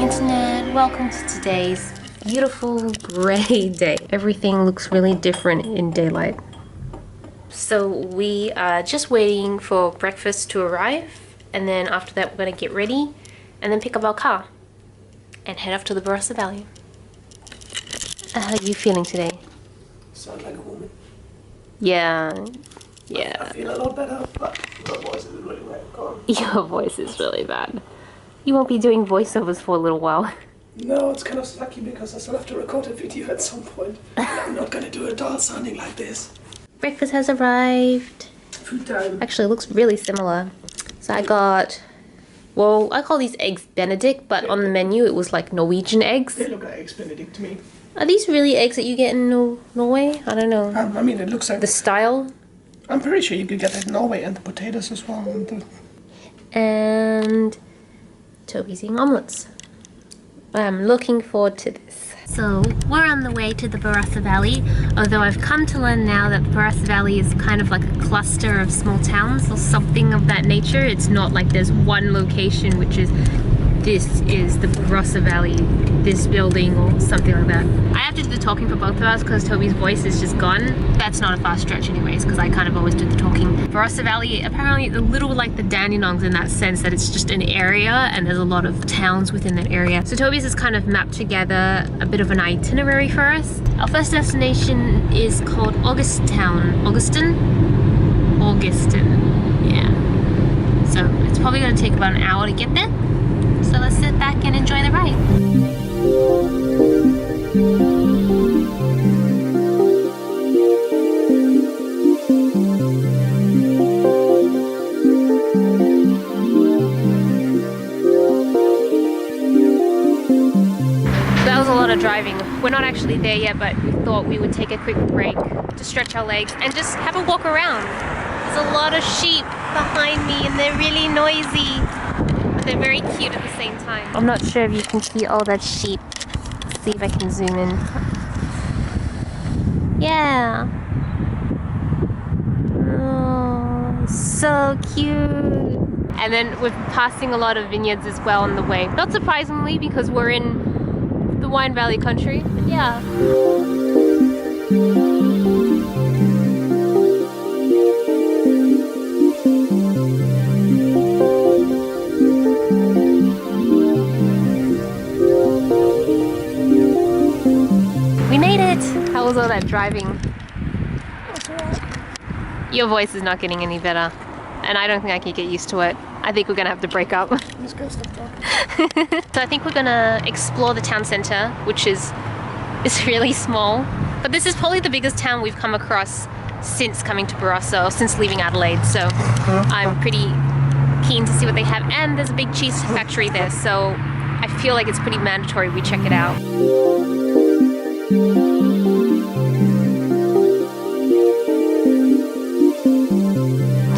internet, welcome to today's beautiful grey day. Everything looks really different in daylight. So we are just waiting for breakfast to arrive, and then after that we're gonna get ready and then pick up our car and head off to the Barossa Valley. How are you feeling today? Sound like a woman. Yeah. I feel a lot better, but my voice is really bad. Your voice is really bad. You won't be doing voiceovers for a little while. No, it's kind of sucky because I still have to record a video at some point. I'm not gonna do it all sounding like this. Breakfast has arrived. Food time. Actually, it looks really similar. So I got, well, I call these eggs Benedict, but on the menu it was like Norwegian eggs. They look like eggs Benedict to me. Are these really eggs that you get in Norway? I don't know. I mean, it looks like... The style? I'm pretty sure you could get that in Norway, and the potatoes as well. And Toby's eating omelets. I'm looking forward to this. So we're on the way to the Barossa Valley, although I've come to learn now that the Barossa Valley is kind of like a cluster of small towns or something of that nature. It's not like there's one location which is, this is the Barossa Valley, this building or something like that. I have to do the talking for both of us because Toby's voice is just gone. That's not a far stretch anyways, because I kind of always do the talking. Barossa Valley, apparently a little like the Dandenongs in that sense that it's just an area and there's a lot of towns within that area. So Toby's has kind of mapped together a bit of an itinerary for us. Our first destination is called Augusttown. Augustin? Yeah. So it's probably going to take about an hour to get there. So let's sit back and enjoy the ride. That was a lot of driving. We're not actually there yet, but we thought we would take a quick break to stretch our legs and just have a walk around. There's a lot of sheep behind me and they're really noisy. They're very cute at the same time. I'm not sure if you can see all that sheep. Let's see if I can zoom in. Yeah. Oh, so cute. And then we're passing a lot of vineyards as well on the way. Not surprisingly because we're in the Wine Valley country, but yeah. How was all that driving? Your voice is not getting any better, and I don't think I can get used to it. I think we're gonna have to break up. Just gonna stop talking. So I think we're gonna explore the town center, which is really small. But this is probably the biggest town we've come across since coming to Barossa, or since leaving Adelaide. So I'm pretty keen to see what they have. And there's a big cheese factory there, so I feel like it's pretty mandatory we check it out.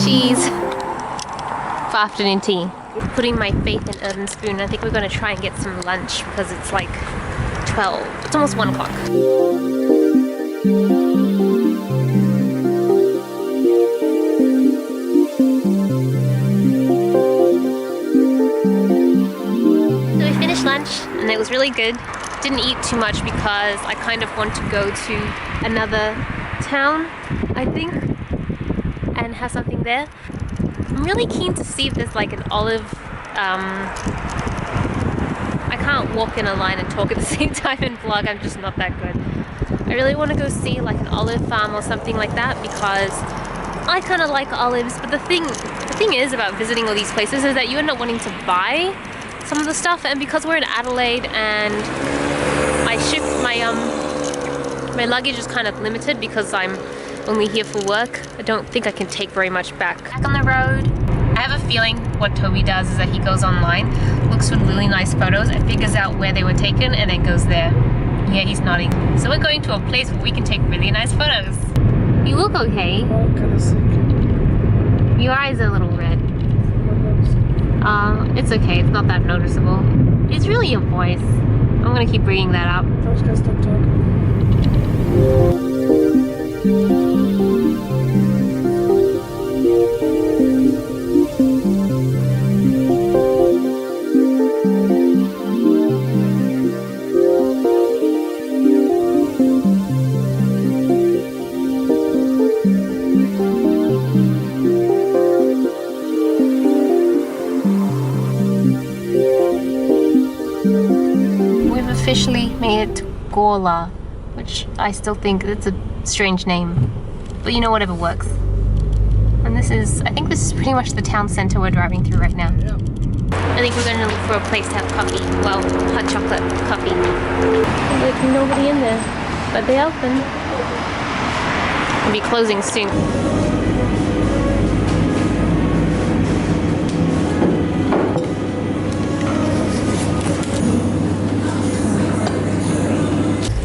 Cheese for afternoon tea. Putting my faith in Urban Spoon. I think we're going to try and get some lunch because it's like 12. It's almost 1 o'clock. So we finished lunch and it was really good. Didn't eat too much because I kind of want to go to another town, I think, and have something there. I'm really keen to see if there's like an olive, I can't walk in a line and talk at the same time and vlog, I'm just not that good. I really want to go see like an olive farm or something like that because I kind of like olives, but the thing is about visiting all these places is that you end up wanting to buy some of the stuff, and because we're in Adelaide and my luggage is kind of limited because I'm only here for work, I don't think I can take very much back. Back on the road. I have a feeling what Toby does is that he goes online, looks for really nice photos and figures out where they were taken and then goes there. Yeah, he's nodding. So we're going to a place where we can take really nice photos. You look okay. I'm kind of sick. Your eyes are a little red. It's okay, it's not that noticeable. It's really your voice. I'm gonna keep bringing that up. I'm just gonna stop talking. officially made it to Gawler, which I still think it's a strange name, but you know, whatever works. And this is, I think this is pretty much the town centre we're driving through right now. I think we're going to look for a place to have coffee. Well, hot chocolate coffee. There's nobody in there, but they're open. They'll be closing soon.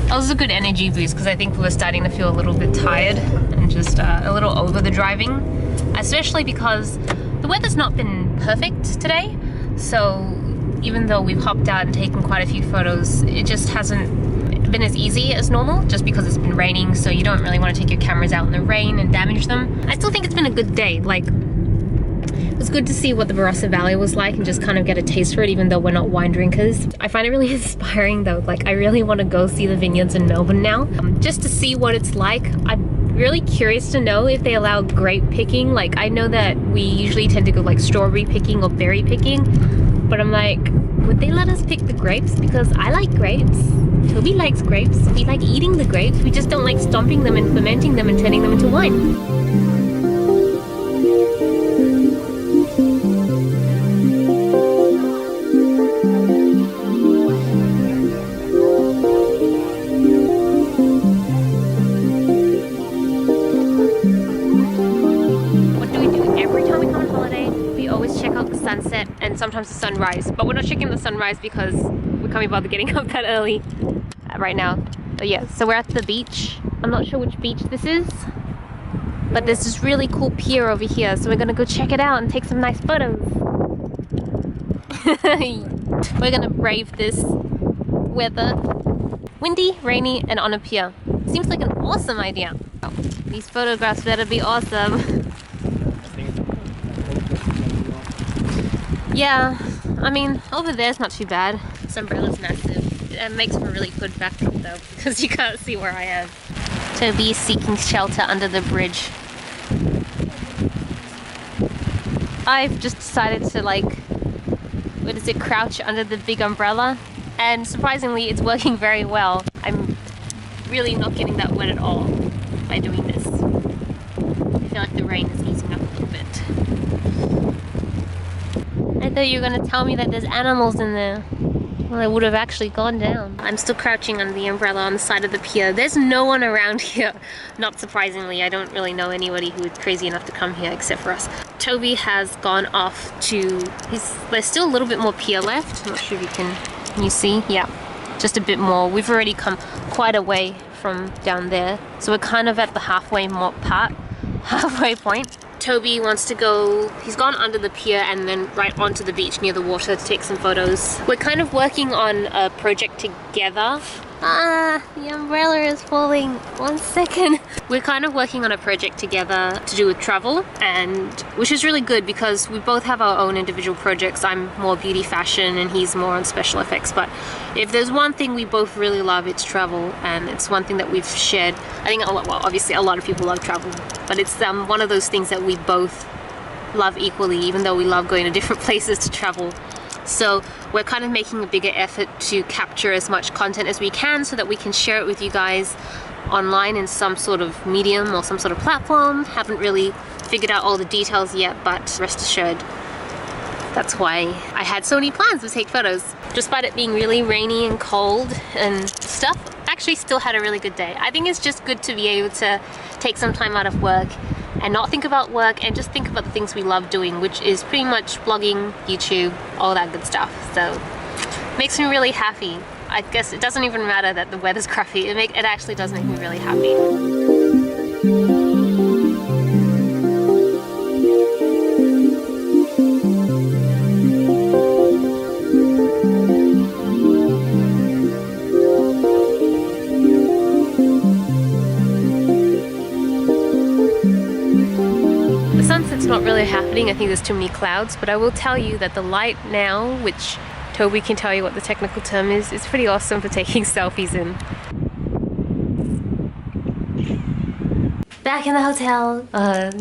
That was a good energy boost because I think we were starting to feel a little bit tired and just a little over the driving, especially because the weather's not been perfect today. So even though we've hopped out and taken quite a few photos, it just hasn't been as easy as normal just because it's been raining, so you don't really want to take your cameras out in the rain and damage them. I still think it's been a good day. Like, it was good to see what the Barossa Valley was like and just kind of get a taste for it, even though we're not wine drinkers. I find it really inspiring though. Like, I really want to go see the vineyards in Melbourne now, just to see what it's like. I'm really curious to know if they allow grape picking. Like, I know that we usually tend to go like strawberry picking or berry picking, but I'm like, would they let us pick the grapes? Because I like grapes. Toby likes grapes. We like eating the grapes. We just don't like stomping them and fermenting them and turning them into wine. Sunset and sometimes the sunrise, but we're not checking the sunrise because we can't be bothered getting up that early right now. But yeah, so we're at the beach. I'm not sure which beach this is, but there's this really cool pier over here, so we're gonna go check it out and take some nice photos. We're gonna brave this weather. Windy, rainy, and on a pier. Seems like an awesome idea. Oh, these photographs better be awesome. Yeah, I mean, over there's not too bad. This umbrella's massive. It makes for a really good backdrop though, because you can't see where I am. Toby is seeking shelter under the bridge. I've just decided to, like, what is it, crouch under the big umbrella, and surprisingly it's working very well. I'm really not getting that wet at all by doing this. I feel like the rain is easing up a little bit. I thought you were going to tell me that there's animals in there. Well, I would have actually gone down. I'm still crouching under the umbrella on the side of the pier. There's no one around here. Not surprisingly, I don't really know anybody who is crazy enough to come here except for us. Toby has gone off to... There's still a little bit more pier left. I'm not sure if you can you see? Yeah, just a bit more. We've already come quite a way from down there. So we're kind of at the halfway point. Toby wants to go, he's gone under the pier and then right onto the beach near the water to take some photos. We're kind of working on a project together. The umbrella is falling. 1 second. We're kind of working on a project together to do with travel, and which is really good because we both have our own individual projects. I'm more beauty fashion and he's more on special effects, but if there's one thing we both really love, it's travel, and it's one thing that we've shared. I think well, obviously a lot of people love travel, but it's one of those things that we both love equally, even though we love going to different places to travel. So we're kind of making a bigger effort to capture as much content as we can so that we can share it with you guys online in some sort of medium or some sort of platform. Haven't really figured out all the details yet, but rest assured, that's why I had so many plans to take photos. Despite it being really rainy and cold and stuff, actually still had a really good day. I think it's just good to be able to take some time out of work and not think about work and just think about the things we love doing, which is pretty much blogging, YouTube, all that good stuff. So makes me really happy. I guess it doesn't even matter that the weather's crappy. It actually does make me really happy. Sunset's not really happening. I think there's too many clouds, but I will tell you that the light now, which Toby can tell you what the technical term is, it's pretty awesome for taking selfies in. Back in the hotel,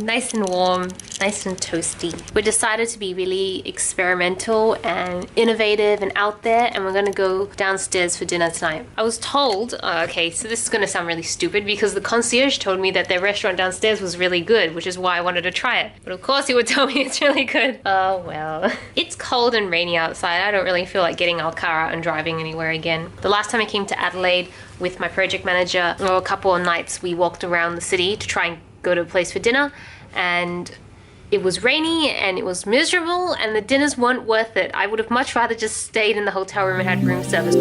nice and warm. Nice and toasty. We decided to be really experimental and innovative and out there, and we're gonna go downstairs for dinner tonight. I was told, okay, so this is gonna sound really stupid because the concierge told me that their restaurant downstairs was really good, which is why I wanted to try it. But of course he would tell me it's really good. Oh well. It's cold and rainy outside. I don't really feel like getting our car out and driving anywhere again. The last time I came to Adelaide with my project manager, or a couple of nights, we walked around the city to try and go to a place for dinner, and it was rainy and it was miserable and the dinners weren't worth it. I would have much rather just stayed in the hotel room and had room service.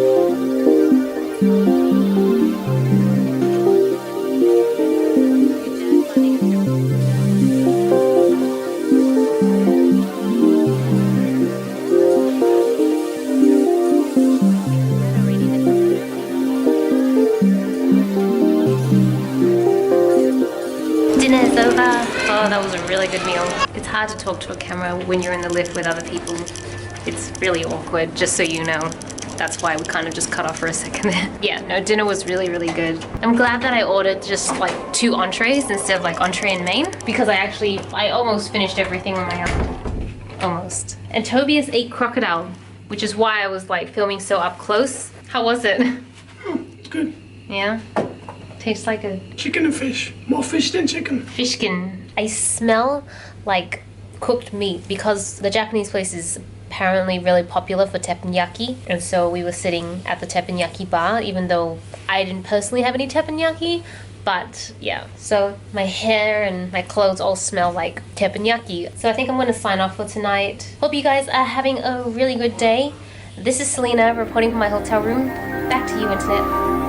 Dinner is over. Oh, that was a really good meal. It's hard to talk to a camera when you're in the lift with other people. It's really awkward, just so you know. That's why we kind of just cut off for a second there. Yeah, no, dinner was really, really good. I'm glad that I ordered just like 2 entrees instead of like entree and main, because I almost finished everything on my own. Almost. And Tobias ate crocodile, which is why I was like filming so up close. How was it? It's good. Yeah? Tastes like a chicken and fish. More fish than chicken. Fishkin. I smell like cooked meat because the Japanese place is apparently really popular for teppanyaki, and so we were sitting at the teppanyaki bar, even though I didn't personally have any teppanyaki. But yeah, so my hair and my clothes all smell like teppanyaki. So I think I'm going to sign off for tonight. Hope you guys are having a really good day. This is Selena reporting from my hotel room. Back to you, internet.